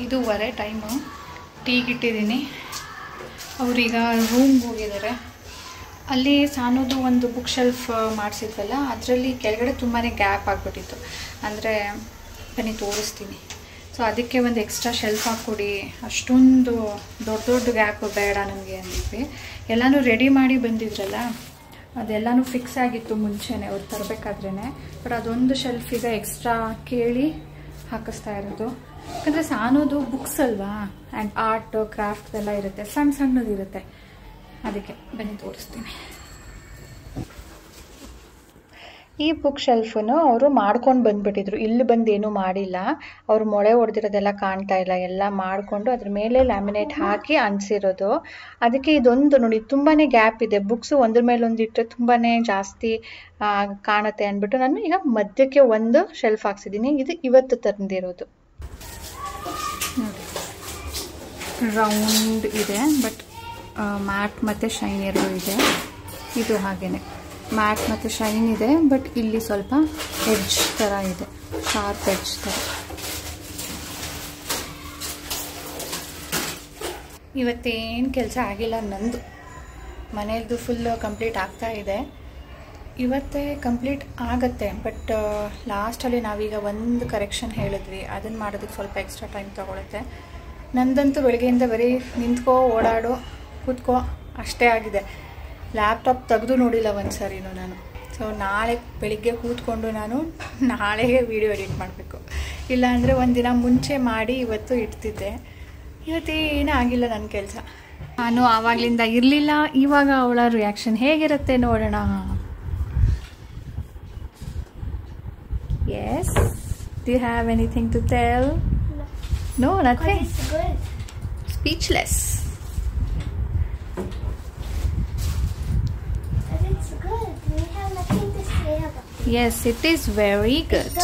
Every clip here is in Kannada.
1:15 ಟೈಮು. ಟೀಗಿಟ್ಟಿದ್ದೀನಿ. ಅವರೀಗ ರೂಮ್ಗೆ ಹೋಗಿದ್ದಾರೆ. ಅಲ್ಲಿ ಸಾನೋದು ಒಂದು ಬುಕ್ ಶೆಲ್ಫ್ ಮಾಡಿಸಿದ್ವಲ್ಲ, ಅದರಲ್ಲಿ ಕೆಳಗಡೆ ತುಂಬಾ ಗ್ಯಾಪ್ ಆಗಿಬಿಟ್ಟಿತ್ತು. ಅಂದರೆ ಬನ್ನಿ ತೋರಿಸ್ತೀನಿ. ಸೊ ಅದಕ್ಕೆ ಒಂದು ಎಕ್ಸ್ಟ್ರಾ ಶೆಲ್ಫ್ ಹಾಕ್ಕೊಡಿ, ಅಷ್ಟೊಂದು ದೊಡ್ಡ ದೊಡ್ಡ ಗ್ಯಾಪ್ ಬೇಡ ನನಗೆ ಅಂದಿದ್ವಿ. ಎಲ್ಲನೂ ರೆಡಿ ಮಾಡಿ ಬಂದಿದ್ರಲ್ಲ, ಅದೆಲ್ಲನೂ ಫಿಕ್ಸ್ ಆಗಿತ್ತು ಮುಂಚೆನೇ ಅವ್ರು ತರಬೇಕಾದ್ರೇ. ಬಟ್ ಅದೊಂದು ಶೆಲ್ಫ್ ಈಗ ಎಕ್ಸ್ಟ್ರಾ ಕೇಳಿ ಹಾಕಿಸ್ತಾ ಇರೋದು. ಯಾಕಂದರೆ ಸಾನೋದು ಬುಕ್ಸ್ ಅಲ್ವಾ, ಆ್ಯಂಡ್ ಆರ್ಟ್ ಕ್ರಾಫ್ಟ್ ಎಲ್ಲ ಇರುತ್ತೆ, ಸಣ್ಣ ಸಣ್ಣದು ಇರುತ್ತೆ. ಅದಕ್ಕೆ ಬನ್ನಿ ತೋರಿಸ್ತೀನಿ. ಈ ಬುಕ್ ಶೆಲ್ಫನ್ನು ಅವರು ಮಾಡ್ಕೊಂಡು ಬಂದುಬಿಟ್ಟಿದ್ರು. ಇಲ್ಲಿ ಬಂದು ಏನೂ ಮಾಡಿಲ್ಲ. ಅವ್ರು ಮೊಳೆ ಹೊಡೆದಿರೋದೆಲ್ಲ ಕಾಣ್ತಾ ಇಲ್ಲ. ಎಲ್ಲ ಮಾಡಿಕೊಂಡು ಅದ್ರ ಮೇಲೆ ಲ್ಯಾಮಿನೇಟ್ ಹಾಕಿ ಅಂಟಿಸಿರೋದು. ಅದಕ್ಕೆ ಇದೊಂದು ನೋಡಿ ತುಂಬಾ ಗ್ಯಾಪ್ ಇದೆ. ಬುಕ್ಸು ಒಂದ್ರ ಮೇಲೆ ಒಂದು ಇಟ್ಟರೆ ತುಂಬಾ ಜಾಸ್ತಿ ಕಾಣುತ್ತೆ ಅಂದ್ಬಿಟ್ಟು ನಾನು ಈಗ ಮಧ್ಯಕ್ಕೆ ಒಂದು ಶೆಲ್ಫ್ ಹಾಕ್ಸಿದ್ದೀನಿ. ಇದು ಇವತ್ತು ತಂದಿರೋದು. ನೋಡಿ, ರೌಂಡ್ ಇದೆ, ಬಟ್ ಮ್ಯಾಟ್ ಮತ್ತು ಶೈನ್ ಎರಡು ಇದೆ. ಇದು ಹಾಗೇನೆ ಮ್ಯಾಟ್ ಮತ್ತು ಶೈನ್ ಇದೆ, ಬಟ್ ಇಲ್ಲಿ ಸ್ವಲ್ಪ ಎಡ್ಜ್ ಥರ ಇದೆ, ಶಾರ್ಪ್ ಎಡ್ಜ್ ಥರ. ಇವತ್ತೇನು ಕೆಲಸ ಆಗಿಲ್ಲ ನಂದು. ಮನೆಯದು ಫುಲ್ ಕಂಪ್ಲೀಟ್ ಆಗ್ತಾ ಇದೆ. ಇವತ್ತೇ ಕಂಪ್ಲೀಟ್ ಆಗುತ್ತೆ, ಬಟ್ ಲಾಸ್ಟಲ್ಲಿ ನಾವೀಗ ಒಂದು ಕರೆಕ್ಷನ್ ಹೇಳಿದ್ವಿ, ಅದನ್ನು ಮಾಡೋದಕ್ಕೆ ಸ್ವಲ್ಪ ಎಕ್ಸ್ಟ್ರಾ ಟೈಮ್ ತೊಗೊಳುತ್ತೆ. ನಂದಂತೂ ಬೆಳಗ್ಗೆಯಿಂದ ಬರೀ ನಿಂತ್ಕೋ, ಓಡಾಡೋ, ಕೂತ್ಕೋ ಅಷ್ಟೇ ಆಗಿದೆ. ಲ್ಯಾಪ್ಟಾಪ್ ತೆಗೆದು ನೋಡಿಲ್ಲ ಒಂದು ಸರಿನೂ ನಾನು. ಸೊ ನಾಳೆ ಬೆಳಿಗ್ಗೆ ಕೂತ್ಕೊಂಡು ನಾನು ನಾಳೆಗೆ ವೀಡಿಯೋ ಎಡಿಟ್ ಮಾಡಬೇಕು. ಇಲ್ಲಾಂದರೆ ಒಂದಿನ ಮುಂಚೆ ಮಾಡಿ ಇವತ್ತು ಇಡ್ತಿದ್ದೆ. ಇವತ್ತೇನೂ ಆಗಿಲ್ಲ ನನ್ನ ಕೆಲಸ. ನಾನು ಆವಾಗಲಿಂದ ಇರಲಿಲ್ಲ. ಇವಾಗ ಅವಳ ರಿಯಾಕ್ಷನ್ ಹೇಗಿರುತ್ತೆ ನೋಡೋಣ. Yes, do you have anything to tell? No, nothing. Speechless. Yes, it is very good.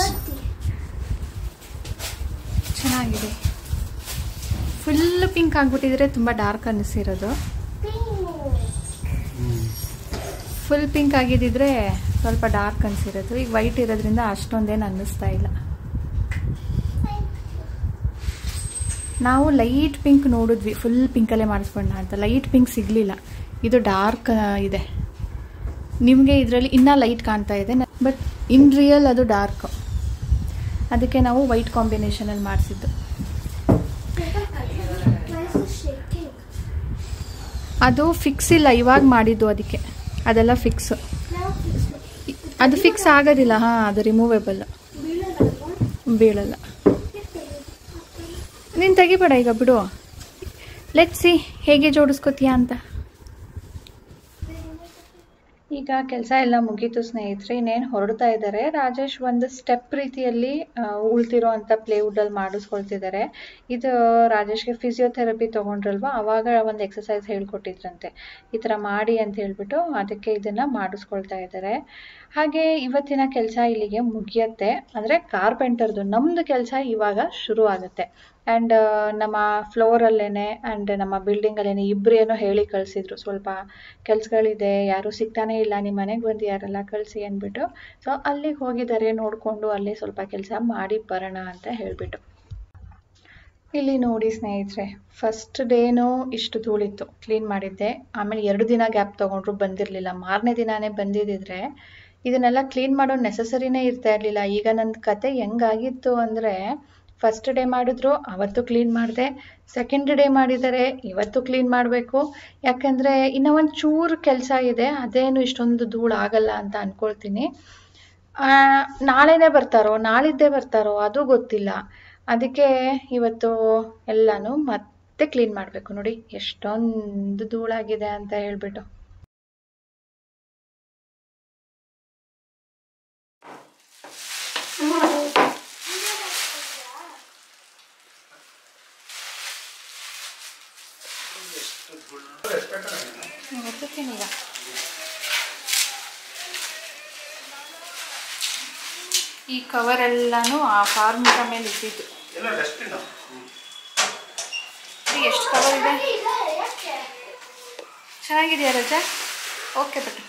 ಚೆನ್ನಾಗಿದೆ. ಫುಲ್ ಪಿಂಕ್ ಆಗಿಬಿಟ್ಟಿದ್ರೆ ತುಂಬ ಡಾರ್ಕ್ ಅನ್ನಿಸಿರೋದು. ಫುಲ್ ಪಿಂಕ್ ಆಗಿದ್ದಿದ್ರೆ ಸ್ವಲ್ಪ ಡಾರ್ಕ್ ಅನಿಸಿರೋದು. ಈಗ ವೈಟ್ ಇರೋದ್ರಿಂದ ಅಷ್ಟೊಂದೇನು ಅನ್ನಿಸ್ತಾ ಇಲ್ಲ. ನಾವು ಲೈಟ್ ಪಿಂಕ್ ನೋಡಿದ್ವಿ, ಫುಲ್ ಪಿಂಕಲ್ಲೇ ಮಾಡಿಸ್ಕೊಂಡ ಅಂತ. ಲೈಟ್ ಪಿಂಕ್ ಸಿಗಲಿಲ್ಲ. ಇದು ಡಾರ್ಕ್ ಇದೆ. ನಿಮಗೆ ಇದರಲ್ಲಿ ಇನ್ನೂ ಲೈಟ್ ಕಾಣ್ತಾ ಇದೆ, ಬಟ್ ಇನ್ ರಿಯಲ್ ಅದು ಡಾರ್ಕ್. ಅದಕ್ಕೆ ನಾವು ವೈಟ್ ಕಾಂಬಿನೇಷನಲ್ಲಿ ಮಾಡಿಸಿದ್ದು. ಅದು ಫಿಕ್ಸ್ ಇಲ್ಲ, ಇವಾಗ ಮಾಡಿದ್ದು. ಅದಕ್ಕೆ ಅದೆಲ್ಲ ಫಿಕ್ಸ್. ಅದು ಫಿಕ್ಸ್ ಆಗೋದಿಲ್ಲ. ಹಾಂ, ಅದು ರಿಮೂವೇಬಲ್, ಬೀಳಲ್ಲ. ನೀನು ತೆಗಿಬೇಡ ಈಗ, ಬಿಡು. ಲೆಟ್ಸ್ ಸಿ ಹೇಗೆ ಜೋಡಿಸ್ಕೋತೀಯಾ ಅಂತ. ಈಗ ಕೆಲಸ ಎಲ್ಲ ಮುಗೀತು ಸ್ನೇಹಿತರೆ. ಇನ್ನೇನು ಹೊರಡ್ತಾ ಇದ್ದಾರೆ. ರಾಜೇಶ್ ಒಂದು ಸ್ಟೆಪ್ ರೀತಿಯಲ್ಲಿ ಉಳ್ತಿರೋ ಅಂಥ ಪ್ಲೇವುಡಲ್ಲಿ ಮಾಡಿಸ್ಕೊಳ್ತಿದ್ದಾರೆ. ಇದು ರಾಜೇಶ್ಗೆ ಫಿಸಿಯೋಥೆರಪಿ ತೊಗೊಂಡ್ರಲ್ವ, ಆವಾಗ ಒಂದು ಎಕ್ಸಸೈಸ್ ಹೇಳ್ಕೊಟ್ಟಿದ್ರಂತೆ, ಈ ಥರ ಮಾಡಿ ಅಂತ ಹೇಳ್ಬಿಟ್ಟು. ಅದಕ್ಕೆ ಇದನ್ನು ಮಾಡಿಸ್ಕೊಳ್ತಾ ಇದ್ದಾರೆ. ಹಾಗೆ ಇವತ್ತಿನ ಕೆಲಸ ಇಲ್ಲಿಗೆ ಮುಗಿಯುತ್ತೆ. ಅಂದರೆ ಕಾರ್ಪೆಂಟರ್ದು ನಮ್ಮದು ಕೆಲಸ ಇವಾಗ ಶುರು ಆಗುತ್ತೆ. ಆ್ಯಂಡ್ ನಮ್ಮ ಫ್ಲೋರಲ್ಲೇ ಆ್ಯಂಡ್ ನಮ್ಮ ಬಿಲ್ಡಿಂಗಲ್ಲೇ ಇಬ್ಬರು ಏನೋ ಹೇಳಿ ಕಳಿಸಿದ್ರು, ಸ್ವಲ್ಪ ಕೆಲಸಗಳಿದೆ, ಯಾರೂ ಸಿಗ್ತಾನೇ ಇಲ್ಲ, ನಿಮ್ಮ ಮನೆಗೆ ಬಂದು ಯಾರೆಲ್ಲ ಕಳಿಸಿ ಅಂದ್ಬಿಟ್ಟು. ಸೊ ಅಲ್ಲಿಗೆ ಹೋಗಿದ್ದಾರೆ, ನೋಡಿಕೊಂಡು ಅಲ್ಲೇ ಸ್ವಲ್ಪ ಕೆಲಸ ಮಾಡಿ ಬರೋಣ ಅಂತ ಹೇಳಿಬಿಟ್ಟು. ಇಲ್ಲಿ ನೋಡಿ ಸ್ನೇಹಿತರೆ, ಫಸ್ಟ್ ಡೇನೂ ಇಷ್ಟು ಧೂಳಿತ್ತು, ಕ್ಲೀನ್ ಮಾಡಿದ್ದೆ. ಆಮೇಲೆ 2 ದಿನ ಗ್ಯಾಪ್ ತೊಗೊಂಡ್ರು, ಬಂದಿರಲಿಲ್ಲ. ಮಾರನೇ ದಿನಾನೇ ಬಂದಿದ್ದಿದ್ರೆ ಇದನ್ನೆಲ್ಲ ಕ್ಲೀನ್ ಮಾಡೋ ನೆಸಸರಿನೇ ಇರ್ತಾ ಇರಲಿಲ್ಲ. ಈಗ ನನ್ನ ಕತೆ ಹೆಂಗಾಗಿತ್ತು ಅಂದರೆ, ಫಸ್ಟ್ ಡೇ ಮಾಡಿದ್ರು, ಅವತ್ತು ಕ್ಲೀನ್ ಮಾಡಿದೆ. ಸೆಕೆಂಡ್ ಡೇ ಮಾಡಿದ್ದಾರೆ, ಇವತ್ತು ಕ್ಲೀನ್ ಮಾಡಬೇಕು. ಯಾಕಂದರೆ ಇನ್ನೂ ಒಂದು ಚೂರು ಕೆಲಸ ಇದೆ, ಅದೇನು ಇಷ್ಟೊಂದು ಧೂಳು ಆಗಲ್ಲ ಅಂತ ಅಂದ್ಕೊಳ್ತೀನಿ. ನಾಳೆನೇ ಬರ್ತಾರೋ ನಾಳಿದ್ದೇ ಬರ್ತಾರೋ ಅದು ಗೊತ್ತಿಲ್ಲ. ಅದಕ್ಕೆ ಇವತ್ತು ಎಲ್ಲನೂ ಮತ್ತೆ ಕ್ಲೀನ್ ಮಾಡಬೇಕು. ನೋಡಿ ಎಷ್ಟೊಂದು ಧೂಳಾಗಿದೆ ಅಂತ ಹೇಳ್ಬಿಟ್ಟು. ಈ ಕವರ್ ಎಲ್ಲಾನು ಆ ಫಾರ್ಮುಲಾ ಮೇಲೆ ಇಟ್ಟಿದ್ದು. ಎಷ್ಟು ಕವರ್ ಇದೆ? ಚೆನ್ನಾಗಿದೆಯಾ ರಜಾ? ಓಕೆ ಬಟ್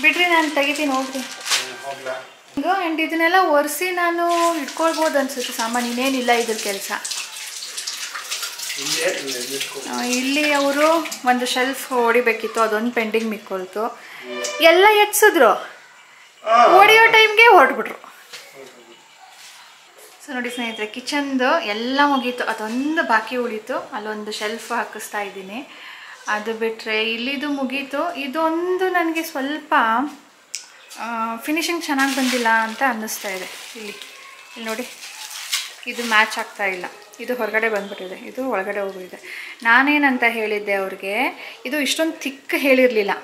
ಬಿಡ್ರಿ, ನಾನು ತೆಗಿತೀನಿ ಹೋಗ್ರಿ. ಈಗ ಆ್ಯಂಡ್ ಇದನ್ನೆಲ್ಲ ಒರೆಸಿ ನಾನು ಇಟ್ಕೊಳ್ಬೋದು ಅನ್ಸುತ್ತೆ ಸಾಮಾನು. ಇನ್ನೇನಿಲ್ಲ ಇದ್ರ ಕೆಲಸ. ಇಲ್ಲಿ ಅವರು ಒಂದು ಶೆಲ್ಫ್ ಹೊಡಿಬೇಕಿತ್ತು, ಅದೊಂದು ಪೆಂಡಿಂಗ್ ಮಿಕ್ಕೊಳ್ತು. ಎಲ್ಲ ಎತ್ಸಿದ್ರು, ಹೊಡಿಯೋ ಟೈಮ್ಗೆ ಹೊರಟ್ಬಿಟ್ರು. ಸೊ ನೋಡಿ ಸ್ನೇಹಿತರೆ, ಕಿಚನ್ದು ಎಲ್ಲ ಮುಗೀತು, ಅದೊಂದು ಬಾಕಿ ಉಳಿತು. ಅಲ್ಲೊಂದು ಶೆಲ್ಫ್ ಹಾಕಿಸ್ತಾ ಇದ್ದೀನಿ. ಅದು ಬಿಟ್ಟರೆ ಇಲ್ಲಿದು ಮುಗೀತು. ಇದೊಂದು ನನಗೆ ಸ್ವಲ್ಪ ಫಿನಿಶಿಂಗ್ ಚೆನ್ನಾಗಿ ಬಂದಿಲ್ಲ ಅಂತ ಅನ್ನಿಸ್ತಾ ಇದೆ. ಇಲ್ಲಿ ನೋಡಿ, ಇದು ಮ್ಯಾಚ್ ಆಗ್ತಾ ಇಲ್ಲ. ಇದು ಹೊರಗಡೆ ಬಂದ್ಬಿಟ್ಟಿದೆ, ಇದು ಒಳಗಡೆ ಹೋಗಿದೆ. ನಾನೇನಂತ ಹೇಳಿದ್ದೆ ಅವ್ರಿಗೆ, ಇದು ಇಷ್ಟೊಂದು ಥಿಕ್ ಹೇಳಿರಲಿಲ್ಲ.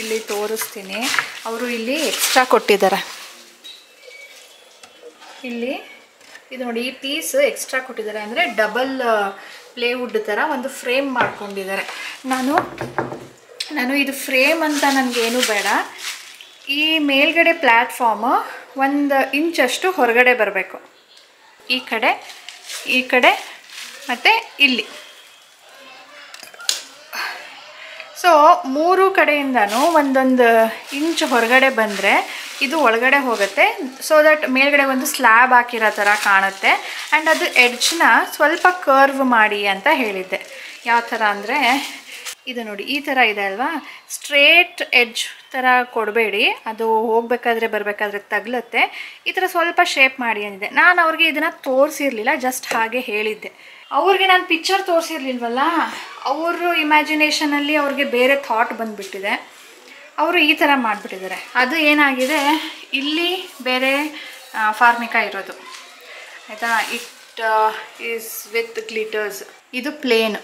ಇಲ್ಲಿ ತೋರಿಸ್ತೀನಿ, ಅವರು ಇಲ್ಲಿ ಎಕ್ಸ್ಟ್ರಾ ಕೊಟ್ಟಿದ್ದಾರೆ. ಇಲ್ಲಿ ಇದು ನೋಡಿ, ಈ ಪೀಸ್ ಎಕ್ಸ್ಟ್ರಾ ಕೊಟ್ಟಿದ್ದಾರೆ. ಅಂದರೆ ಡಬಲ್ ಪ್ಲೇವುಡ್ ಥರ ಒಂದು ಫ್ರೇಮ್ ಮಾಡ್ಕೊಂಡಿದ್ದಾರೆ. ನಾನು ಇದು ಫ್ರೇಮ್ ಅಂತ ನನಗೇನು ಬೇಡ. ಈ ಮೇಲ್ಗಡೆ ಪ್ಲ್ಯಾಟ್ಫಾರ್ಮು 1 ಇಂಚಷ್ಟು ಹೊರಗಡೆ ಬರಬೇಕು. ಈ ಕಡೆ ಮತ್ತು ಇಲ್ಲಿ. ಸೊ 3 ಕಡೆಯಿಂದನೂ 1 ಇಂಚ್ ಹೊರಗಡೆ ಬಂದರೆ ಇದು ಒಳಗಡೆ ಹೋಗುತ್ತೆ. ಸೊ ದಟ್ ಮೇಲ್ಗಡೆ ಒಂದು ಸ್ಲ್ಯಾಬ್ ಹಾಕಿರೋ ಥರ ಕಾಣುತ್ತೆ. ಆ್ಯಂಡ್ ಅದು ಎಡ್ಜ್ನ ಸ್ವಲ್ಪ ಕರ್ವ್ ಮಾಡಿ ಅಂತ ಹೇಳಿದ್ದೆ. ಯಾವ ಥರ ಅಂದರೆ ಇದು ನೋಡಿ, ಈ ಥರ ಇದೆ ಅಲ್ವಾ, ಸ್ಟ್ರೇಟ್ ಎಡ್ಜ್ ಥರ ಕೊಡಬೇಡಿ, ಅದು ಹೋಗಬೇಕಾದ್ರೆ ಬರಬೇಕಾದ್ರೆ ತಗಲುತ್ತೆ. ಈ ಥರ ಸ್ವಲ್ಪ ಶೇಪ್ ಮಾಡಿ ಅಂದಿದ್ದೆ. ನಾನು ಅವ್ರಿಗೆ ಇದನ್ನು ತೋರಿಸಿರ್ಲಿಲ್ಲ, ಜಸ್ಟ್ ಹಾಗೆ ಹೇಳಿದ್ದೆ. ಅವ್ರಿಗೆ ನಾನು ಪಿಕ್ಚರ್ ತೋರಿಸಿರ್ಲಿಲ್ವಲ್ಲ, ಅವರು ಇಮ್ಯಾಜಿನೇಷನಲ್ಲಿ ಅವ್ರಿಗೆ ಬೇರೆ ಥಾಟ್ ಬಂದುಬಿಟ್ಟಿದೆ. ಅವರು ಈ ಥರ ಮಾಡಿಬಿಟ್ಟಿದ್ದಾರೆ. ಅದು ಏನಾಗಿದೆ, ಇಲ್ಲಿ ಬೇರೆ ಫಾರ್ಮಿಕಾ ಇರೋದು ಆಯಿತಾ. It is with glitters. ಇದು ಪ್ಲೇನ್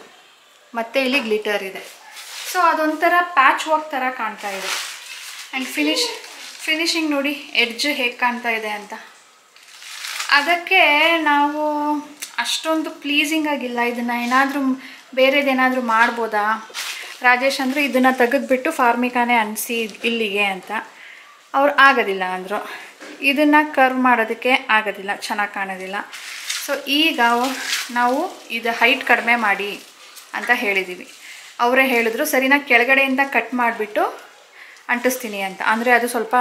ಮತ್ತು ಇಲ್ಲಿ ಗ್ಲಿಟರ್ ಇದೆ. ಸೊ ಅದೊಂಥರ ಪ್ಯಾಚ್ ವರ್ಕ್ ಥರ ಕಾಣ್ತಾ ಇದೆ. ಆ್ಯಂಡ್ ಫಿನಿಶಿಂಗ್ ನೋಡಿ, ಎಡ್ಜ್ ಹೇಗೆ ಕಾಣ್ತಾ ಇದೆ ಅಂತ. ಅದಕ್ಕೆ ನಾವು ಅಷ್ಟೊಂದು ಪ್ಲೀಸಿಂಗ್ ಆಗಿಲ್ಲ. ಇದನ್ನು ಏನಾದರೂ ಬೇರೆದೇನಾದರೂ ಮಾಡ್ಬೋದಾ ರಾಜೇಶ್ ಅಂದರೆ, ಇದನ್ನು ತೆಗೆದುಬಿಟ್ಟು ಫಾರ್ಮಿಕಾನೇ ಅನಿಸಿ ಇಲ್ಲಿಗೆ ಅಂತ. ಅವ್ರು ಆಗೋದಿಲ್ಲ ಅಂದರು. ಇದನ್ನು ಕರ್ವ್ ಮಾಡೋದಕ್ಕೆ ಆಗೋದಿಲ್ಲ, ಚೆನ್ನಾಗಿ ಕಾಣೋದಿಲ್ಲ. ಸೊ ಈಗ ನಾವು ಇದು ಹೈಟ್ ಕಡಿಮೆ ಮಾಡಿ ಅಂತ ಹೇಳಿದ್ದೀವಿ. ಅವರೇ ಹೇಳಿದ್ರು, ಸರಿ ನಾ ಕೆಳಗಡೆಯಿಂದ ಕಟ್ ಮಾಡಿಬಿಟ್ಟು ಅಂಟಿಸ್ತೀನಿ ಅಂತ. ಅಂದರೆ ಅದು ಸ್ವಲ್ಪ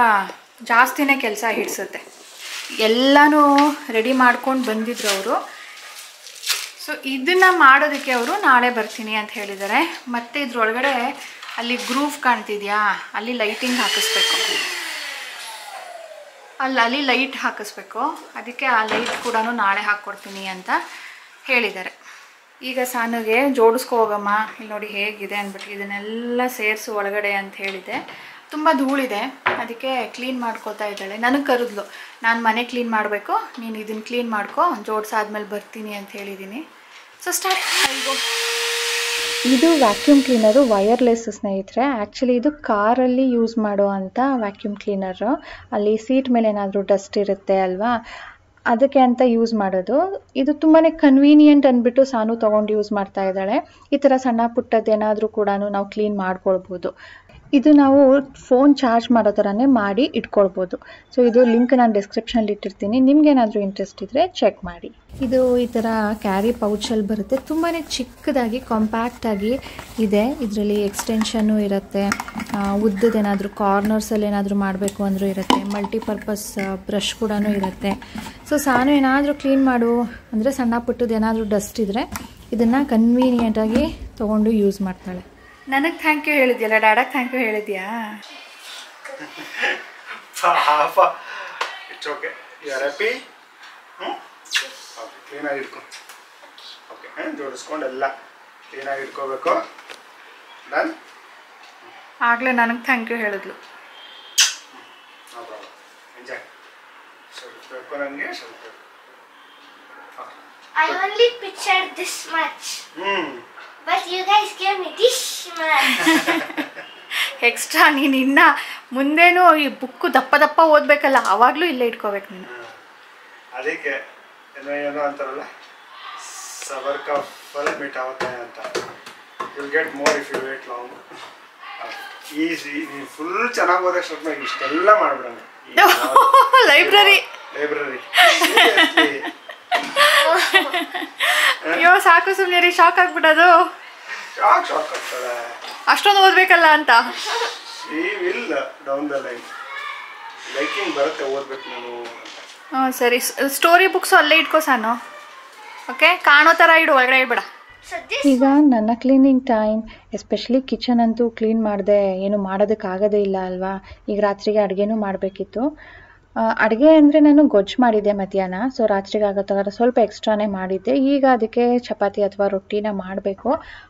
ಜಾಸ್ತಿನೇ ಕೆಲಸ ಹಿಡಿಸುತ್ತೆ. ಎಲ್ಲನೂ ರೆಡಿ ಮಾಡ್ಕೊಂಡು ಬಂದಿದ್ರು ಅವರು. ಸೊ ಇದನ್ನು ಮಾಡೋದಕ್ಕೆ ಅವರು ನಾಳೆ ಬರ್ತೀನಿ ಅಂತ ಹೇಳಿದ್ದಾರೆ. ಮತ್ತು ಇದ್ರೊಳಗಡೆ ಅಲ್ಲಿ ಗ್ರೂವ್ ಕಾಣ್ತಿದ್ಯಾ, ಅಲ್ಲಿ ಲೈಟಿಂಗ್ ಹಾಕಿಸ್ಬೇಕು. ಅಲ್ಲಿ ಲೈಟ್ ಹಾಕಿಸ್ಬೇಕು. ಅದಕ್ಕೆ ಆ ಲೈಟ್ ಕೂಡ ನಾಳೆ ಹಾಕ್ಕೊಡ್ತೀನಿ ಅಂತ ಹೇಳಿದ್ದಾರೆ. ಈಗ ಸಾನುಗೆ ಜೋಡಿಸ್ಕೊ ಹೋಗಮ್ಮ, ಇಲ್ಲಿ ನೋಡಿ ಹೇಗಿದೆ ಅಂದ್ಬಿಟ್ಟು ಇದನ್ನೆಲ್ಲ ಸೇರಿಸು ಒಳಗಡೆ ಅಂತ ಹೇಳಿದೆ. ತುಂಬ ಧೂಳಿದೆ, ಅದಕ್ಕೆ ಕ್ಲೀನ್ ಮಾಡ್ಕೋತಾ ಇದ್ದಾಳೆ. ನನಗೆ ಕರೆದ್ಲು, ನಾನು ಮನೆ ಕ್ಲೀನ್ ಮಾಡಬೇಕು, ನೀನು ಇದನ್ನು ಕ್ಲೀನ್ ಮಾಡ್ಕೊ, ಜೋಡಿಸಾದ್ಮೇಲೆ ಬರ್ತೀನಿ ಅಂತ ಹೇಳಿದ್ದೀನಿ. So start. ಇದು ವ್ಯಾಕ್ಯೂಮ್ ಕ್ಲೀನರು ವೈರ್ಲೆಸ್ ಸ್ನೇಹಿತರೆ. ಆ್ಯಕ್ಚುಲಿ ಇದು ಕಾರಲ್ಲಿ ಯೂಸ್ ಮಾಡೋ ಅಂಥ ವ್ಯಾಕ್ಯೂಮ್ ಕ್ಲೀನರು. ಅಲ್ಲಿ ಸೀಟ್ ಮೇಲೆ ಏನಾದರೂ ಡಸ್ಟ್ ಇರುತ್ತೆ ಅಲ್ವಾ, ಅದಕ್ಕೆ ಅಂತ ಯೂಸ್ ಮಾಡೋದು. ಇದು ತುಂಬಾ ಕನ್ವೀನಿಯೆಂಟ್ ಅಂದ್ಬಿಟ್ಟು ಸಾನು ತೊಗೊಂಡು ಯೂಸ್ ಮಾಡ್ತಾ ಇದ್ದಾಳೆ. ಈ ಥರ ಸಣ್ಣ ಪುಟ್ಟದ್ದೇನಾದರೂ ಕೂಡ ನಾವು ಕ್ಲೀನ್ ಮಾಡ್ಕೊಳ್ಬೋದು. ಇದು ನಾವು ಫೋನ್ ಚಾರ್ಜ್ ಮಾಡೋ ಥರನೇ ಮಾಡಿ ಇಟ್ಕೊಳ್ಬೋದು. ಸೊ ಇದು ಲಿಂಕ್ ನಾನು ಡಿಸ್ಕ್ರಿಪ್ಷನಲ್ಲಿ ಇಟ್ಟಿರ್ತೀನಿ, ನಿಮ್ಗೇನಾದರೂ ಇಂಟ್ರೆಸ್ಟ್ ಇದ್ದರೆ ಚೆಕ್ ಮಾಡಿ. ಇದು ಈ ಥರ ಕ್ಯಾರಿ ಪೌಚಲ್ಲಿ ಬರುತ್ತೆ. ತುಂಬಾ ಚಿಕ್ಕದಾಗಿ ಕಾಂಪ್ಯಾಕ್ಟಾಗಿ ಇದೆ. ಇದರಲ್ಲಿ ಎಕ್ಸ್ಟೆನ್ಷನ್ನು ಇರುತ್ತೆ, ಉದ್ದದೇನಾದರೂ ಕಾರ್ನರ್ಸಲ್ಲಿ ಏನಾದರೂ ಮಾಡಬೇಕು ಅಂದರೂ ಇರುತ್ತೆ, ಮಲ್ಟಿಪರ್ಪಸ್ ಬ್ರಷ್ ಕೂಡ ಇರುತ್ತೆ. ಸೊ ಸಾನು ಏನಾದರೂ ಕ್ಲೀನ್ ಮಾಡು ಅಂದರೆ ಸಣ್ಣ ಪುಟ್ಟದ್ದು ಏನಾದರೂ ಡಸ್ಟ್ ಇದ್ದರೆ ಇದನ್ನು ಕನ್ವೀನಿಯೆಂಟಾಗಿ ತೊಗೊಂಡು ಯೂಸ್ ಮಾಡ್ತಾಳೆ. ನನಗೆ ಥ್ಯಾಂಕ್ ಯು ಹೇಳಿದ್ಯಲ್ಲ, ಡ್ಯಾಡಾಗೆ ಥ್ಯಾಂಕ್ ಯು ಹೇಳಿದ್ಯಾ? It's okay, you are happy. Okay, ಕ್ಲೀನಾಗಿ ಇಟ್ಕೊ. ಓಕೆ, ಜೋಡಿಸ್ಕೊಂಡು ಎಲ್ಲ ಕ್ಲೀನಾಗಿ ಇಟ್ಕೋಬೇಕು. ಡನ್. ಆಗಲೇ ನನಗೆ ಥ್ಯಾಂಕ್ ಯು ಹೇಳಿದ್ಲು. No problem, enjoy. ಸ್ವಲ್ಪ ಬೇಕು ನನಗೆ, ಸ್ವಲ್ಪ I only pictured this much. But you guys gave me this much. Extra ನೀನು ಇನ್ನು ಮುಂದೇನು ಈ ಬುಕ್ಕು ದಪ್ಪ ದಪ್ಪ ಓದಬೇಕಲ್ಲ, ಆವಾಗಲೂ ಇಲ್ಲೇ ಇಟ್ಕೋಬೇಕು ನೀನು. ಅದಕ್ಕೆ ಏನೋ ಅಂತಾರಲ್ಲ, ಸಬರ್ ಕಾ ಫಲ್ ಮಿಠಾವತ್ತೆ ಅಂತ. Will get more if you wait long. Easy, ನೀನು ಫುಲ್ ಚೆನ್ನಾಗಿ ಓದಕ್ಕೆ ಸ್ಟಾರ್ಟ್ ಮಾಡಿ ಇಷ್ಟೆಲ್ಲ ಮಾಡ್ಬಿಡೋಣ. ಲೈಬ್ರರಿ ಅಯ್ಯೋ ಸಾಕು ಸುಮ್ಮನೆ, ಶಾಕ್ ಆಗ್ಬಿಡೋದು. ಶಾಕ್ ಆಗ್ತದೆ ಅಷ್ಟೊಂದು ಓದ್ಬೇಕಲ್ಲ ಅಂತ. She will down the line. Liking ಬರುತ್ತೆ, ಓದ್ಬೇಕು ನಾನು ಅಂತ. ಹಾಂ ಸರಿ, ಸ್ಟೋರಿ ಬುಕ್ಸು ಅಲ್ಲೇ ಇಟ್ಕೋ ಸಾನು. ಓಕೆ, ಕಾಣೋ ಥರ ಇಡು, ಒಳಗಡೆ ಇಡಬೇಡ. ಈಗ ನನ್ನ ಕ್ಲೀನಿಂಗ್ ಟೈಮ್, ಎಸ್ಪೆಷಲಿ ಕಿಚನ್ ಅಂತೂ ಕ್ಲೀನ್ ಮಾಡಿದೆ ಏನು ಮಾಡೋದಕ್ಕಾಗೋದೇ ಇಲ್ಲ ಅಲ್ವಾ. ಈಗ ರಾತ್ರಿಗೆ ಅಡುಗೆನೂ ಮಾಡಬೇಕಿತ್ತು. ಅಡುಗೆ ಅಂದರೆ ನಾನು ಗೊಜ್ಜು ಮಾಡಿದ್ದೆ ಮಧ್ಯಾಹ್ನ, ಸೊ ರಾತ್ರಿಗೆ ಆಗೋ ಥರ ಸ್ವಲ್ಪ ಎಕ್ಸ್ಟ್ರಾನೇ ಮಾಡಿದ್ದೆ. ಈಗ ಅದಕ್ಕೆ ಚಪಾತಿ ಅಥವಾ ರೊಟ್ಟಿನ ಮಾಡಬೇಕು.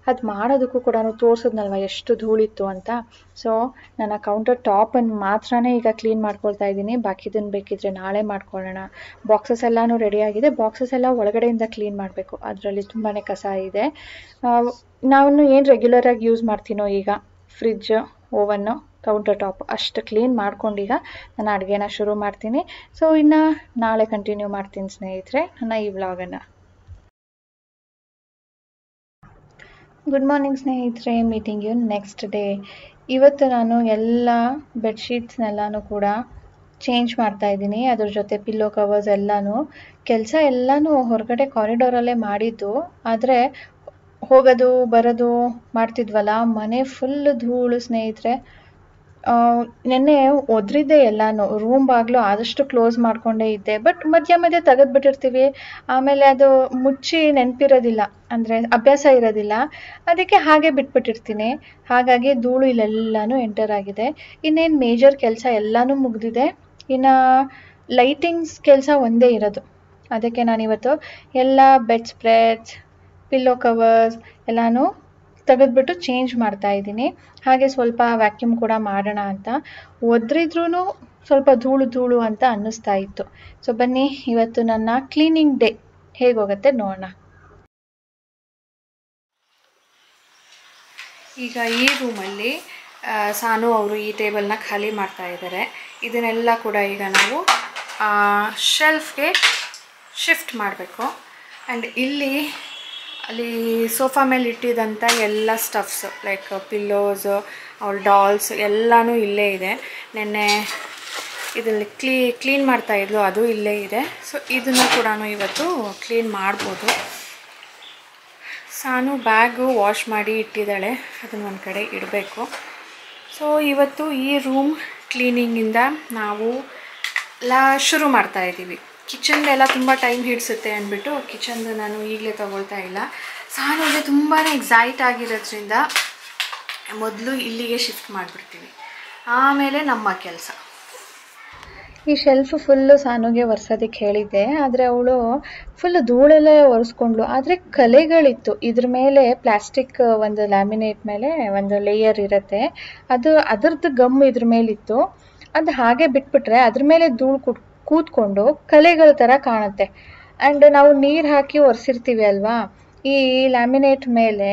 ಅದು ಮಾಡೋದಕ್ಕೂ ಕೂಡ ತೋರಿಸಿದ್ನಲ್ವ ಎಷ್ಟು ಧೂಳಿತ್ತು ಅಂತ. ಸೊ ನನ್ನ ಕೌಂಟರ್ ಟಾಪನ್ನು ಮಾತ್ರನೇ ಈಗ ಕ್ಲೀನ್ ಮಾಡ್ಕೊಳ್ತಾ ಇದ್ದೀನಿ. ಬಾಕಿದನ್ನು ಬೇಕಿದ್ರೆ ನಾಳೆ ಮಾಡ್ಕೊಳ್ಳೋಣ. ಬಾಕ್ಸಸ್ ಎಲ್ಲನೂ ರೆಡಿಯಾಗಿದೆ. ಬಾಕ್ಸಸ್ ಎಲ್ಲ ಒಳಗಡೆಯಿಂದ ಕ್ಲೀನ್ ಮಾಡಬೇಕು, ಅದರಲ್ಲಿ ತುಂಬಾ ಕಸ ಇದೆ. ನಾನು ಏನು ರೆಗ್ಯುಲರಾಗಿ ಯೂಸ್ ಮಾಡ್ತೀನೋ ಈಗ ಫ್ರಿಡ್ಜ್, ಓವನ್ನು, ಕೌಂಟರ್ ಟಾಪ್ ಅಷ್ಟು ಕ್ಲೀನ್ ಮಾಡ್ಕೊಂಡೀಗ ನಾನು ಅಡುಗೆನ ಶುರು ಮಾಡ್ತೀನಿ. ಸೊ ಇನ್ನು ನಾಳೆ ಕಂಟಿನ್ಯೂ ಮಾಡ್ತೀನಿ ಸ್ನೇಹಿತರೆ ನನ್ನ ಈ ವ್ಲಾಗನ್ನು. ಗುಡ್ ಮಾರ್ನಿಂಗ್ ಸ್ನೇಹಿತರೆ, ಮೀಟಿಂಗ್ ಯು ನೆಕ್ಸ್ಟ್ ಡೇ. ಇವತ್ತು ನಾನು ಎಲ್ಲ ಬೆಡ್ಶೀಟ್ಸ್ನೆಲ್ಲನೂ ಕೂಡ ಚೇಂಜ್ ಮಾಡ್ತಾ ಇದ್ದೀನಿ. ಅದ್ರ ಜೊತೆ ಪಿಲ್ಲೋ ಕವರ್ಸ್ ಎಲ್ಲನೂ ಕೆಲಸ ಎಲ್ಲನೂ ಹೊರಗಡೆ ಕಾರಿಡೋರಲ್ಲೇ ಮಾಡಿದ್ದು. ಆದರೆ ಹೋಗೋದು ಬರೋದು ಮಾಡ್ತಿದ್ವಲ್ಲ, ಮನೆ ಫುಲ್ ಧೂಳು ಸ್ನೇಹಿತರೆ. ನೆನ್ನೆ ಒದ್ರಿದ್ದೆ ಎಲ್ಲನೂ. ರೂಮ್ ಬಾಗಿಲು ಆದಷ್ಟು ಕ್ಲೋಸ್ ಮಾಡಿಕೊಂಡೇ ಇದ್ದೆ. ಬಟ್ ಮಧ್ಯೆ ತೆಗೆದ್ಬಿಟ್ಟಿರ್ತೀವಿ, ಆಮೇಲೆ ಅದು ಮುಚ್ಚಿ ನೆನಪಿರೋದಿಲ್ಲ, ಅಂದರೆ ಅಭ್ಯಾಸ ಇರೋದಿಲ್ಲ. ಅದಕ್ಕೆ ಹಾಗೆ ಬಿಟ್ಬಿಟ್ಟಿರ್ತೀನಿ. ಹಾಗಾಗಿ ಧೂಳು ಇಲ್ಲೆಲ್ಲನೂ ಎಂಟರ್ ಆಗಿದೆ. ಇನ್ನೇನು ಮೇಜರ್ ಕೆಲಸ ಎಲ್ಲನೂ ಮುಗಿದಿದೆ. ಇನ್ನು ಲೈಟಿಂಗ್ಸ್ ಕೆಲಸ ಒಂದೇ ಇರೋದು. ಅದಕ್ಕೆ ನಾನಿವತ್ತು ಎಲ್ಲ ಬೆಡ್ ಸ್ಪ್ರೆಡ್ಸ್, ಪಿಲ್ಲೋ ಕವರ್ಸ್ ಎಲ್ಲನೂ ತೆಗೆದ್ಬಿಟ್ಟು ಚೇಂಜ್ ಮಾಡ್ತಾ ಇದ್ದೀನಿ. ಹಾಗೆ ಸ್ವಲ್ಪ ವ್ಯಾಕ್ಯೂಮ್ ಕೂಡ ಮಾಡೋಣ ಅಂತ. ಒದ್ರಿದ್ರೂ ಸ್ವಲ್ಪ ಧೂಳು ಅಂತ ಅನ್ನಿಸ್ತಾ ಇತ್ತು. ಸೊ ಬನ್ನಿ ಇವತ್ತು ನನ್ನ ಕ್ಲೀನಿಂಗ್ ಡೇ ಹೇಗೋಗುತ್ತೆ ನೋಡೋಣ. ಈಗ ಈ ರೂಮಲ್ಲಿ ಸಾನು ಅವರು ಈ ಟೇಬಲ್ನ ಖಾಲಿ ಮಾಡ್ತಾ ಇದ್ದಾರೆ. ಇದನ್ನೆಲ್ಲ ಕೂಡ ಈಗ ನಾವು ಶೆಲ್ಫ್ಗೆ ಶಿಫ್ಟ್ ಮಾಡಬೇಕು. ಆ್ಯಂಡ್ ಅಲ್ಲಿ ಸೋಫಾ ಮೇಲೆ ಇಟ್ಟಿದ್ದಂಥ ಎಲ್ಲ ಸ್ಟಫ್ಸ್ ಲೈಕ್ ಪಿಲ್ಲೋಸ್, ಅವ್ರ ಡಾಲ್ಸ್ ಎಲ್ಲನೂ ಇಲ್ಲೇ ಇದೆ. ನೆನ್ನೆ ಇದರಲ್ಲಿ ಕ್ಲೀನ್ ಮಾಡ್ತಾಯಿದ್ಲು, ಅದು ಇಲ್ಲೇ ಇದೆ. ಸೊ ಇದನ್ನು ಕೂಡ ಇವತ್ತು ಕ್ಲೀನ್ ಮಾಡ್ಬೋದು. ಸಾನು ಬ್ಯಾಗು ವಾಶ್ ಮಾಡಿ ಇಟ್ಟಿದ್ದಾಳೆ, ಅದನ್ನು ಒಂದು ಕಡೆ ಇಡಬೇಕು. ಸೊ ಇವತ್ತು ಈ ರೂಮ್ ಕ್ಲೀನಿಂಗಿಂದ ನಾವು ಶುರು ಮಾಡ್ತಾಯಿದ್ದೀವಿ. ಕಿಚನ್ದೆಲ್ಲ ತುಂಬ ಟೈಮ್ ಹಿಡಿಸುತ್ತೆ ಅಂದ್ಬಿಟ್ಟು ಕಿಚನ್ದು ನಾನು ಈಗಲೇ ತೊಗೊಳ್ತಾ ಇಲ್ಲ. ಸಾನುಗೆ ತುಂಬಾ ಎಕ್ಸೈಟ್ ಆಗಿರೋದ್ರಿಂದ ಮೊದಲು ಇಲ್ಲಿಗೆ ಶಿಫ್ಟ್ ಮಾಡಿಬಿಡ್ತೀವಿ, ಆಮೇಲೆ ನಮ್ಮ ಕೆಲಸ. ಈ ಶೆಲ್ಫ್ ಫುಲ್ಲು ಸಾನುಗೆ ಒರೆಸೋದಕ್ಕೆ ಹೇಳಿದ್ದೆ, ಆದರೆ ಅವಳು ಫುಲ್ ಧೂಳೆಲ್ಲ ಒರೆಸ್ಕೊಂಡ್ಳು. ಆದರೆ ಕಲೆಗಳಿತ್ತು ಇದ್ರ ಮೇಲೆ. ಪ್ಲಾಸ್ಟಿಕ್ ಒಂದು ಲ್ಯಾಮಿನೇಟ್ ಮೇಲೆ ಒಂದು ಲೇಯರ್ ಇರುತ್ತೆ, ಅದರದ್ದು ಗಮ್ ಇದ್ರ ಮೇಲಿತ್ತು. ಅದು ಹಾಗೆ ಬಿಟ್ಬಿಟ್ರೆ ಅದ್ರ ಮೇಲೆ ಧೂಳು ಕೂತ್ಕೊಂಡು ಕಲೆಗಳ ಥರ ಕಾಣುತ್ತೆ. ಆ್ಯಂಡ್ ನಾವು ನೀರು ಹಾಕಿ ಒರೆಸಿರ್ತೀವಿ ಅಲ್ವಾ, ಈ ಲ್ಯಾಮಿನೇಟ್ ಮೇಲೆ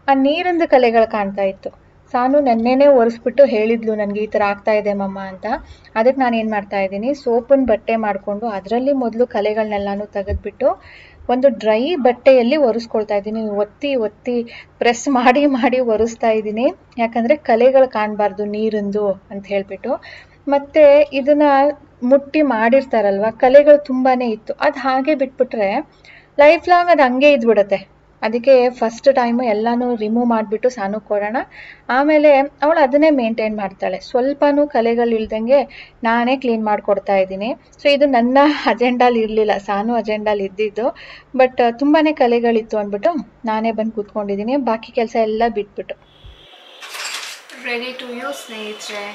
ಆ ನೀರಿಂದು ಕಲೆಗಳು ಕಾಣ್ತಾ ಇತ್ತು. ಸಾನು ನೆನ್ನೆನೇ ಒರೆಸ್ಬಿಟ್ಟು ಹೇಳಿದ್ಲು ನನಗೆ ಈ ಥರ ಆಗ್ತಾ ಇದೆ ಮಮ್ಮ ಅಂತ. ಅದಕ್ಕೆ ನಾನು ಏನು ಮಾಡ್ತಾ ಇದ್ದೀನಿ, ಸೋಪನ್ನು ಬಟ್ಟೆ ಮಾಡಿಕೊಂಡು ಅದರಲ್ಲಿ ಮೊದಲು ಕಲೆಗಳನ್ನೆಲ್ಲನೂ ತೆಗೆದ್ಬಿಟ್ಟು ಒಂದು ಡ್ರೈ ಬಟ್ಟೆಯಲ್ಲಿ ಒರೆಸ್ಕೊಳ್ತಾ ಇದ್ದೀನಿ. ಒತ್ತಿ ಪ್ರೆಸ್ ಮಾಡಿ ಒರೆಸ್ತಾ ಇದ್ದೀನಿ, ಯಾಕಂದರೆ ಕಲೆಗಳು ಕಾಣಬಾರ್ದು ನೀರಿಂದು ಅಂತ ಹೇಳಿಬಿಟ್ಟು. ಮತ್ತು ಇದನ್ನು ಮುಟ್ಟಿ ಮಾಡಿರ್ತಾರಲ್ವ, ಕಲೆಗಳು ತುಂಬಾ ಇತ್ತು. ಅದು ಹಾಗೆ ಬಿಟ್ಬಿಟ್ರೆ ಲೈಫ್ ಲಾಂಗ್ ಅದು ಹಂಗೆ ಇದ್ಬಿಡುತ್ತೆ. ಅದಕ್ಕೆ ಫಸ್ಟ್ ಟೈಮು ಎಲ್ಲನೂ ರಿಮೂವ್ ಮಾಡಿಬಿಟ್ಟು ಸಾನು ಕೊಡೋಣ, ಆಮೇಲೆ ಅವಳು ಅದನ್ನೇ ಮೇಂಟೈನ್ ಮಾಡ್ತಾಳೆ. ಸ್ವಲ್ಪನೂ ಕಲೆಗಳು ಇಲ್ದಂಗೆ ನಾನೇ ಕ್ಲೀನ್ ಮಾಡಿಕೊಡ್ತಾ ಇದ್ದೀನಿ. ಸೊ ಇದು ನನ್ನ ಅಜೆಂಡಾಲಿ ಇರಲಿಲ್ಲ, ಸಾನು ಅಜೆಂಡಾಲಿ ಇದ್ದಿದ್ದು. ಬಟ್ ತುಂಬಾ ಕಲೆಗಳಿತ್ತು ಅಂದ್ಬಿಟ್ಟು ನಾನೇ ಬಂದು ಕೂತ್ಕೊಂಡಿದ್ದೀನಿ, ಬಾಕಿ ಕೆಲಸ ಎಲ್ಲ ಬಿಟ್ಬಿಟ್ಟು. ರೆಡಿ ಟು ಯು ಸ್ನೇಹಿತರೆ.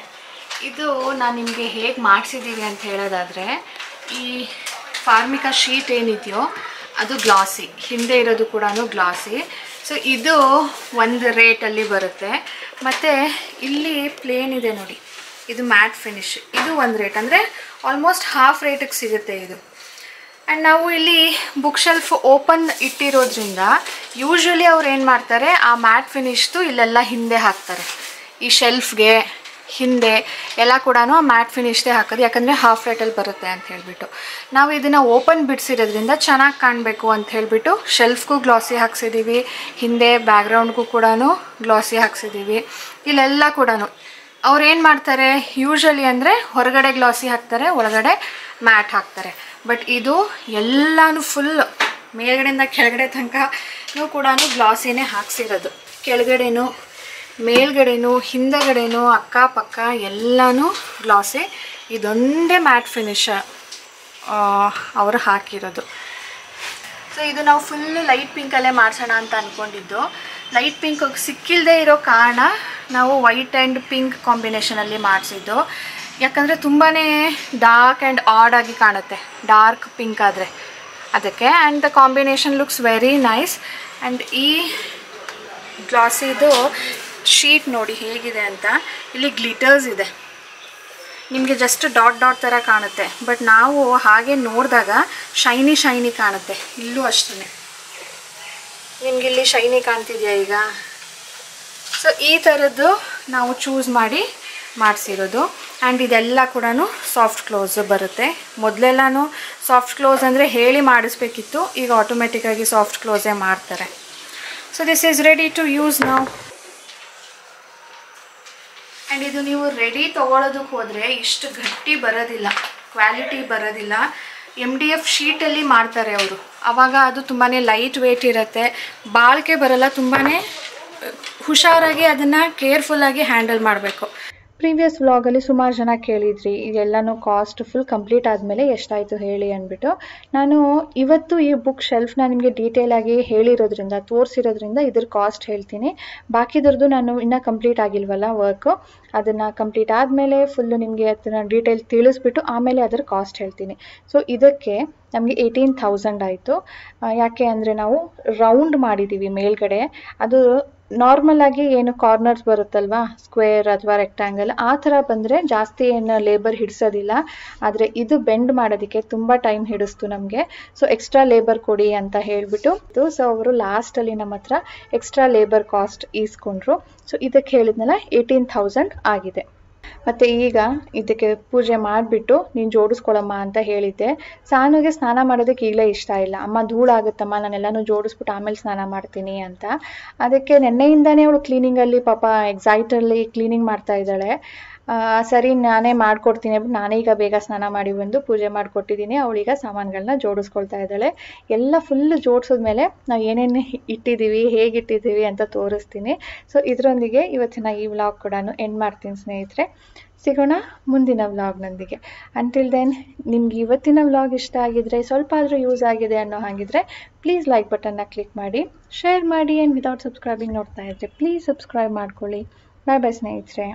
ಇದು ನಾನು ನಿಮಗೆ ಹೇಗೆ ಮಾಡಿಸಿದ್ದೀವಿ ಅಂತ ಹೇಳೋದಾದರೆ, ಈ ಫಾರ್ಮಿಕಾ ಶೀಟ್ ಏನಿದೆಯೋ ಅದು ಗ್ಲಾಸಿ, ಹಿಂದೆ ಇರೋದು ಕೂಡ ಗ್ಲಾಸಿ. ಸೊ ಇದು ಒಂದು ರೇಟಲ್ಲಿ ಬರುತ್ತೆ. ಮತ್ತು ಇಲ್ಲಿ ಪ್ಲೇನ್ ಇದೆ ನೋಡಿ, ಇದು ಮ್ಯಾಟ್ ಫಿನಿಶ್, ಇದು ಒಂದು ರೇಟ್, ಅಂದರೆ ಆಲ್ಮೋಸ್ಟ್ ಹಾಫ್ ರೇಟಿಗೆ ಸಿಗುತ್ತೆ ಇದು. ಆ್ಯಂಡ್ ನಾವು ಇಲ್ಲಿ ಬುಕ್ ಶೆಲ್ಫ್ ಓಪನ್ ಇಟ್ಟಿರೋದ್ರಿಂದ ಯೂಶ್ವಲಿ ಅವ್ರು ಏನು ಮಾಡ್ತಾರೆ, ಆ ಮ್ಯಾಟ್ ಫಿನಿಶ್ದು ಇಲ್ಲೆಲ್ಲ ಹಿಂದೆ ಹಾಕ್ತಾರೆ. ಈ ಶೆಲ್ಫ್ಗೆ ಹಿಂದೆ ಎಲ್ಲ ಕೂಡ ಮ್ಯಾಟ್ ಫಿನಿಶ್ದೇ ಹಾಕೋದು, ಯಾಕಂದರೆ ಹಾಫ್ ರೇಟಲ್ಲಿ ಬರುತ್ತೆ ಅಂತ ಹೇಳಿಬಿಟ್ಟು. ನಾವು ಇದನ್ನು ಓಪನ್ ಬಿಡಿಸಿರೋದ್ರಿಂದ ಚೆನ್ನಾಗಿ ಕಾಣಬೇಕು ಅಂತ ಹೇಳಿಬಿಟ್ಟು ಶೆಲ್ಫ್ಗೂ ಗ್ಲಾಸಿ ಹಾಕ್ಸಿದ್ದೀವಿ, ಹಿಂದೆ ಬ್ಯಾಕ್ಗ್ರೌಂಡ್ಗೂ ಕೂಡ ಗ್ಲಾಸಿ ಹಾಕ್ಸಿದ್ದೀವಿ. ಇಲ್ಲೆಲ್ಲ ಕೂಡ ಅವ್ರು ಏನು ಮಾಡ್ತಾರೆ, ಯೂಶ್ವಲಿ ಅಂದರೆ ಹೊರಗಡೆ ಗ್ಲಾಸಿ ಹಾಕ್ತಾರೆ, ಒಳಗಡೆ ಮ್ಯಾಟ್ ಹಾಕ್ತಾರೆ. ಬಟ್ ಇದು ಎಲ್ಲನೂ ಫುಲ್ ಮೇಲ್ಗಡೆಯಿಂದ ಕೆಳಗಡೆ ತನಕ ಕೂಡ ಗ್ಲಾಸಿನೇ ಹಾಕ್ಸಿರೋದು. ಕೆಳಗಡೆನೂ ಮೇಲ್ಗಡೆನೂ ಹಿಂದಗಡೆನೂ ಅಕ್ಕಪಕ್ಕ ಎಲ್ಲನೂ ಗ್ಲಾಸಿ ಇದೊಂದೇ ಮ್ಯಾಟ್ ಫಿನಿಶ್ ಅವರು ಹಾಕಿರೋದು. ಸೊ ಇದು ನಾವು ಫುಲ್ಲು ಲೈಟ್ ಪಿಂಕಲ್ಲೇ ಮಾಡಿಸೋಣ ಅಂತ ಅಂದ್ಕೊಂಡಿದ್ದು. ಲೈಟ್ ಪಿಂಕ್ ಸಿಕ್ಕಿಲ್ಲದೆ ಇರೋ ಕಾರಣ ನಾವು ವೈಟ್ ಆ್ಯಂಡ್ ಪಿಂಕ್ ಕಾಂಬಿನೇಷನಲ್ಲಿ ಮಾಡಿಸಿದ್ದು. ಯಾಕಂದರೆ ತುಂಬಾ ಡಾರ್ಕ್ ಆ್ಯಂಡ್ ಆಡ್ ಆಗಿ ಕಾಣುತ್ತೆ ಡಾರ್ಕ್ ಪಿಂಕ್ ಆದರೆ, ಅದಕ್ಕೆ. And the combination looks very nice. And ಈ ಗ್ಲಾಸಿದು ಶೀಟ್ ನೋಡಿ ಹೇಗಿದೆ ಅಂತ. ಇಲ್ಲಿ ಗ್ಲಿಟರ್ಸ್ ಇದೆ, ನಿಮಗೆ ಜಸ್ಟ್ ಡಾಟ್ ಡಾಟ್ ಥರ ಕಾಣುತ್ತೆ, ಬಟ್ ನಾವು ಹಾಗೆ ನೋಡಿದಾಗ ಶೈನಿ ಶೈನಿ ಕಾಣುತ್ತೆ. ಇಲ್ಲೂ ಅಷ್ಟೇ, ನಿಮ್ಗೆ ಇಲ್ಲಿ ಶೈನಿ ಕಾಣ್ತಿದೆಯಾ ಈಗ? ಸೊ ಈ ಥರದ್ದು ನಾವು ಚೂಸ್ ಮಾಡಿ ಮಾಡಿಸಿರೋದು. ಆ್ಯಂಡ್ ಇದೆಲ್ಲ ಕೂಡ ಸಾಫ್ಟ್ ಕ್ಲೋಸ್ ಬರುತ್ತೆ. ಮೊದಲೆಲ್ಲನೂ ಸಾಫ್ಟ್ ಕ್ಲೋಸ್ ಅಂದರೆ ಹೇಳಿ ಮಾಡಿಸ್ಬೇಕಿತ್ತು, ಈಗ ಆಟೋಮೆಟಿಕ್ಕಾಗಿ ಸಾಫ್ಟ್ ಕ್ಲೋಸೇ ಮಾಡ್ತಾರೆ. So this is ready to use ನಾವು. ಆ್ಯಂಡ್ ಇದು ನೀವು ರೆಡಿ ತೊಗೊಳೋದಕ್ಕೆ ಹೋದರೆ ಇಷ್ಟು ಗಟ್ಟಿ ಬರೋದಿಲ್ಲ, ಕ್ವಾಲಿಟಿ ಬರೋದಿಲ್ಲ. MDF ಶೀಟಲ್ಲಿ ಮಾಡ್ತಾರೆ ಅವರು, ಆವಾಗ ಅದು ತುಂಬಾ ಲೈಟ್ ವೇಟ್ ಇರುತ್ತೆ, ಬಾಳಿಕೆ ಬರೋಲ್ಲ. ತುಂಬಾ ಹುಷಾರಾಗಿ ಅದನ್ನು ಕೇರ್ಫುಲ್ಲಾಗಿ ಹ್ಯಾಂಡಲ್ ಮಾಡಬೇಕು. ಪ್ರೀವಿಯಸ್ ವ್ಲಾಗಲ್ಲಿ ಸುಮಾರು ಜನ ಕೇಳಿದ್ರಿ ಇದೆಲ್ಲನೂ ಕಾಸ್ಟ್ ಫುಲ್ ಕಂಪ್ಲೀಟ್ ಆದಮೇಲೆ ಎಷ್ಟಾಯಿತು ಹೇಳಿ ಅಂದ್ಬಿಟ್ಟು. ನಾನು ಇವತ್ತು ಈ ಬುಕ್ ಶೆಲ್ಫ್ನ ನಿಮಗೆ ಡೀಟೇಲಾಗಿ ಹೇಳಿರೋದ್ರಿಂದ ತೋರಿಸಿರೋದ್ರಿಂದ ಇದ್ರ ಕಾಸ್ಟ್ ಹೇಳ್ತೀನಿ. ಬಾಕಿದ್ರದ್ದು ನಾನು ಇನ್ನೂ ಕಂಪ್ಲೀಟ್ ಆಗಿಲ್ವಲ್ಲ ವರ್ಕು, ಅದನ್ನು ಕಂಪ್ಲೀಟ್ ಆದಮೇಲೆ ಫುಲ್ಲು ನಿಮಗೆ ಅದನ್ನು ಡೀಟೇಲ್ ತಿಳಿಸ್ಬಿಟ್ಟು ಆಮೇಲೆ ಅದರ ಕಾಸ್ಟ್ ಹೇಳ್ತೀನಿ. ಸೊ ಇದಕ್ಕೆ ನಮಗೆ 18,000 ಆಯಿತು. ಯಾಕೆ ಅಂದರೆ ನಾವು ರೌಂಡ್ ಮಾಡಿದ್ದೀವಿ ಮೇಲ್ಗಡೆ. ಅದು ನಾರ್ಮಲ್ ಆಗಿ ಏನು ಕಾರ್ನರ್ಸ್ ಬರುತ್ತಲ್ವಾ, ಸ್ಕ್ವೇರ್ ಅಥವಾ ರೆಕ್ಟ್ಯಾಂಗಲ್ ಆ ಥರ ಬಂದರೆ ಜಾಸ್ತಿ ಏನು ಲೇಬರ್ ಹಿಡಿಸೋದಿಲ್ಲ. ಆದರೆ ಇದು ಬೆಂಡ್ ಮಾಡೋದಕ್ಕೆ ತುಂಬ ಟೈಮ್ ಹಿಡಿಸ್ತು ನಮಗೆ. ಸೊ ಎಕ್ಸ್ಟ್ರಾ ಲೇಬರ್ ಕೊಡಿ ಅಂತ ಹೇಳಿಬಿಟ್ಟು ಸೊ ಅವರು ಲಾಸ್ಟಲ್ಲಿ ನಮ್ಮ ಹತ್ರ ಎಕ್ಸ್ಟ್ರಾ ಲೇಬರ್ ಕಾಸ್ಟ್ ಈಸ್ಕೊಂಡ್ರು. ಸೊ ಇದಕ್ಕೆ ಹೇಳಿದ್ನಲ್ಲ 18,000 ಆಗಿದೆ. ಮತ್ತು ಈಗ ಇದಕ್ಕೆ ಪೂಜೆ ಮಾಡಿಬಿಟ್ಟು ನೀನು ಜೋಡಿಸ್ಕೊಳಮ್ಮ ಅಂತ ಹೇಳಿದ್ದೆ. ಸಾನುಗೆ ಸ್ನಾನ ಮಾಡೋದಕ್ಕೆ ಈಗಲೇ ಇಷ್ಟ ಇಲ್ಲ. ಅಮ್ಮ ಧೂಳಾಗುತ್ತಮ್ಮ, ನಾನೆಲ್ಲನೂ ಜೋಡಿಸ್ಬಿಟ್ಟು ಆಮೇಲೆ ಸ್ನಾನ ಮಾಡ್ತೀನಿ ಅಂತ. ಅದಕ್ಕೆ ನೆನ್ನೆಯಿಂದನೇ ಅವಳು ಕ್ಲೀನಿಂಗಲ್ಲಿ ಪಾಪ ಎಕ್ಸೈಟಲ್ಲಿ ಕ್ಲೀನಿಂಗ್ ಮಾಡ್ತಾ ಇದ್ದಾಳೆ. ಸರಿ ನಾನೇ ಮಾಡಿಕೊಡ್ತೀನಿ ಅಂದ್ಬಿಟ್ಟು ನಾನೇ ಈಗ ಬೇಗ ಸ್ನಾನ ಮಾಡಿ ಬಂದು ಪೂಜೆ ಮಾಡಿಕೊಟ್ಟಿದ್ದೀನಿ. ಅವಳೀಗ ಸಾಮಾನುಗಳನ್ನ ಜೋಡಿಸ್ಕೊಳ್ತಾ ಇದ್ದಾಳೆ. ಎಲ್ಲ ಫುಲ್ಲು ಜೋಡಿಸಿದ್ಮೇಲೆ ನಾವು ಏನೇನು ಇಟ್ಟಿದ್ದೀವಿ, ಹೇಗಿಟ್ಟಿದ್ದೀವಿ ಅಂತ ತೋರಿಸ್ತೀನಿ. ಸೊ ಇದರೊಂದಿಗೆ ಇವತ್ತಿನ ಈ ವ್ಲಾಗ್ ಕೂಡ ಎಂಡ್ ಮಾಡ್ತೀನಿ ಸ್ನೇಹಿತರೆ. ಸಿಗೋಣ ಮುಂದಿನ ವ್ಲಾಗ್ನೊಂದಿಗೆ. ಅಂಟಿಲ್ ದೆನ್ ನಿಮ್ಗೆ ಇವತ್ತಿನ ವ್ಲಾಗ್ ಇಷ್ಟ ಆಗಿದ್ರೆ, ಸ್ವಲ್ಪ ಆದರೂ ಯೂಸ್ ಆಗಿದೆ ಅನ್ನೋ ಹಾಗಿದ್ರೆ ಪ್ಲೀಸ್ ಲೈಕ್ ಬಟನ್ನ ಕ್ಲಿಕ್ ಮಾಡಿ, ಶೇರ್ ಮಾಡಿ. ಆ್ಯಂಡ್ ವಿತೌಟ್ ಸಬ್ಸ್ಕ್ರೈಬಿಂಗ್ ನೋಡ್ತಾ ಇದ್ದರೆ ಪ್ಲೀಸ್ ಸಬ್ಸ್ಕ್ರೈಬ್ ಮಾಡ್ಕೊಳ್ಳಿ. ಬಾಯ್ ಬಾಯ್ ಸ್ನೇಹಿತರೆ.